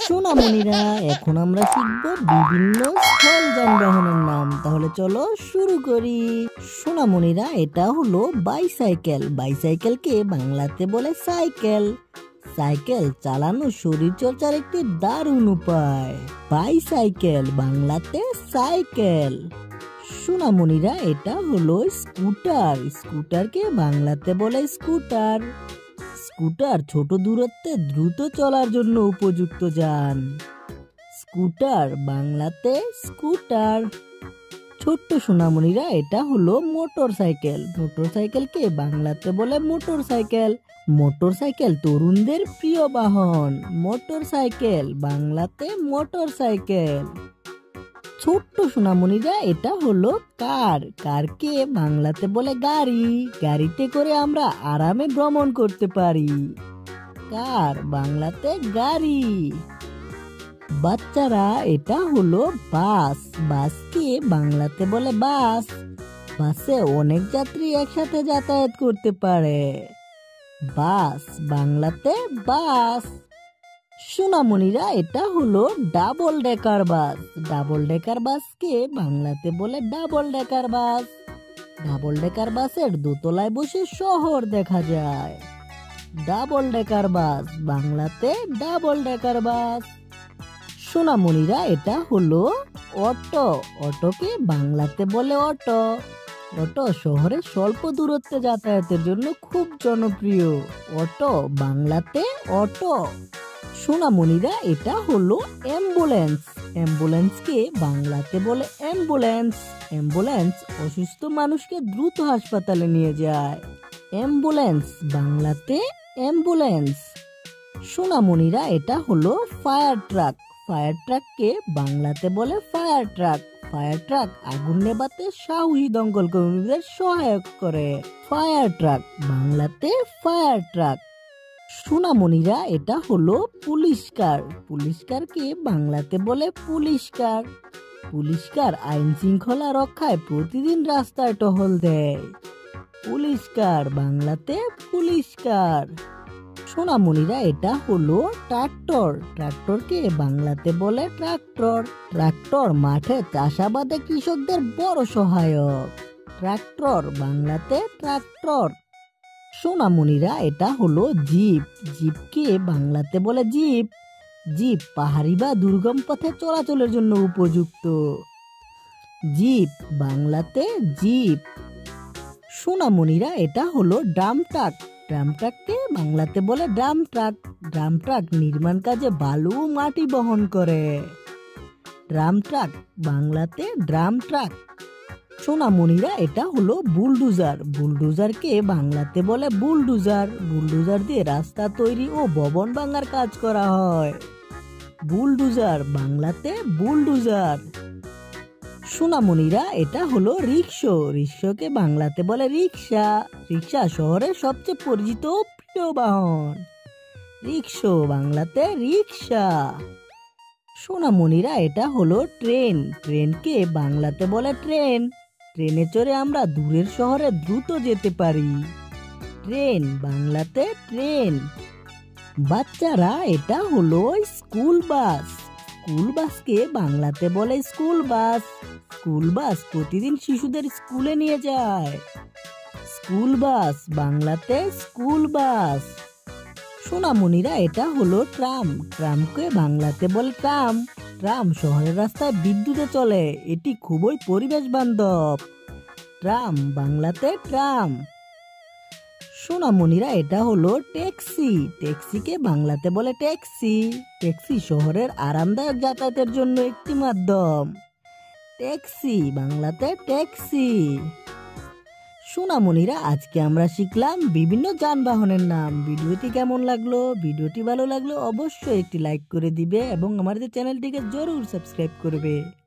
সোনামণিরা, এখন আমরা শিখবো বিভিন্ন স্থল যানবাহনের নাম। তাহলে চলো শুরু করি। সোনামণিরা, এটা হলো বাইসাইকেল। বাইসাইকেলকে বাংলাতে বলে সাইকেল। সাইকেল চালানো শরীর চর্চার একটি দারুণ উপায়। বাইসাইকেল বাংলাতে সাইকেল। সোনামণিরা, এটা হলো স্কুটার। স্কুটারকে বাংলাতে বলে স্কুটার। স্কুটার ছোট দূরত্বে দ্রুত চলার জন্য উপযুক্ত যান। স্কুটার বাংলাতে স্কুটার। ছোট্ট সোনামণিরা, এটা হলো মোটর সাইকেল। মোটর সাইকেলকে বাংলাতে বলে মোটর সাইকেল। মোটর সাইকেল তরুণদের প্রিয় বাহন। মোটর সাইকেল বাংলাতে মোটর সাইকেল। ছোট্ট সোনামণিরা, এটা হলো কার। কারকে বাংলাতে বলে গাড়ি। গাড়িতে করে আমরা আরামে ভ্রমণ করতে পারি। কার বাংলাতে গাড়ি। বাচ্চারা, এটা হলো বাস। বাসকে বাংলাতে বলে বাস। বাসে অনেক যাত্রী একসাথে যাতায়াত করতে পারে। বাস বাংলাতে বাস। সোনামণিরা, এটা হলো double decker bus. Double decker বাসকে বাংলাতে বলে double decker bus. Double decker বাসের দোতলায় বসে শহর দেখা যায়। ডাবল ডেকার বাস বাংলাতে ডাবল ডেকার বাস। সোনামণিরা, এটা হলো অটো। অটোকে বাংলাতে বলে অটো। অটো শহরে স্বল্প দূরত্বে যাতায়াতের জন্য খুব জনপ্রিয়। অটো বাংলাতে অটো। সোনামণিরা, এটা হলো অ্যাম্বুলেন্স। অ্যাম্বুলেন্সকে বাংলাতে বলে অ্যাম্বুলেন্স। অ্যাম্বুলেন্স অসুস্থ মানুষকে দ্রুত হাসপাতালে নিয়ে যায়। অ্যাম্বুলেন্স বাংলাতে অ্যাম্বুলেন্স। সোনামণিরা, এটা হলো ফায়ার ট্রাক। ফায়ার ট্রাককে বাংলাতে বলে ফায়ার ট্রাক। ফায়ার ট্রাক আগুন নেভাতে সাহসী দমকল কর্মীদের সহায়ক করে। ফায়ার ট্রাক বাংলাতে ফায়ার ট্রাক। সোনামণিরা, এটা হলো পুলিশ কার। পুলিশ কারকে বাংলাতে বলে পুলিশ কার। পুলিশ কার আইন শৃঙ্খলা রক্ষায় প্রতিদিন রাস্তায় টহল দেয়। পুলিশ কার বাংলাতে পুলিশ কার। সোনামণিরা, এটা হলো ট্রাক্টর। ট্রাক্টরকে বাংলাতে বলে ট্রাক্টর। ট্রাক্টর মাঠে চাষাবাদে কৃষকদের বড় সহায়ক। ট্রাক্টর বাংলাতে ট্রাক্টর। সোনামণিরা, এটা হলো জিপ। জিপকে বাংলাতে বলে জিপ। জিপ পাহাড়ি বা দুর্গম পথে চলাচলের জন্য উপযুক্ত। জিপ বাংলাতে জিপ। সোনামণিরা, এটা হলো ড্রাম ট্রাক। ড্রাম ট্রাককে বাংলাতে বলে ড্রাম ট্রাক। ড্রাম ট্রাক নির্মাণ কাজে বালু ও মাটি বহন করে। ড্রাম ট্রাক বাংলাতে ড্রাম ট্রাক। সোনামণিরা, এটা হলো বুলডোজার। বুলডোজারকে বাংলাতে বলে বুলডোজার। বুলডোজার দিয়ে রাস্তা তৈরি ও ভবন ভাঙার কাজ করা হয়। বুলডোজার বাংলাতে বুলডোজার। সোনামণিরা, এটা হলো রিক্সা। রিক্সাকে বাংলাতে বলে রিক্সা। রিক্সা শহরের সবচেয়ে পরিচিত ও প্রিয় বাহন। রিক্সা বাংলাতে রিক্সা। সোনামণিরা, এটা হলো ট্রেন। ট্রেনকে বাংলাতে বলে ট্রেন। ট্রেনে চড়ে আমরা দূরের শহরে দ্রুত যেতে পারি। ট্রেন বাংলাতে ট্রেন। বাচ্চারা, এটা হলো স্কুল বাস। স্কুল বাসকে বাংলাতে বলে স্কুল বাস। স্কুল বাস প্রতিদিন শিশুদের স্কুলে নিয়ে যায়। স্কুল বাস বাংলাতে স্কুল বাস। সোনামণিরা, এটা হলো ট্রাম। ট্রামকে বাংলাতে বলে ট্রাম। ট্রাম শহরের রাস্তায় বিদ্যুতে চলে। এটি খুবই পরিবেশ বান্ধব। ট্রাম বাংলাতে ট্রাম। সোনামণিরা, এটা হলো ট্যাক্সি। ট্যাক্সিকে বাংলাতে বলে ট্যাক্সি। ট্যাক্সি শহরের আরামদায়ক যাতায়াতের জন্য একটি মাধ্যম। ট্যাক্সি বাংলাতে ট্যাক্সি। সোনামণিরা, আজকে আমরা শিখলাম বিভিন্ন যানবাহনের নাম। ভিডিওটি কেমন লাগলো? ভিডিওটি ভালো লাগলো অবশ্যই একটি লাইক করে দিবে এবং আমাদের চ্যানেলটিকে জরুর সাবস্ক্রাইব করবে।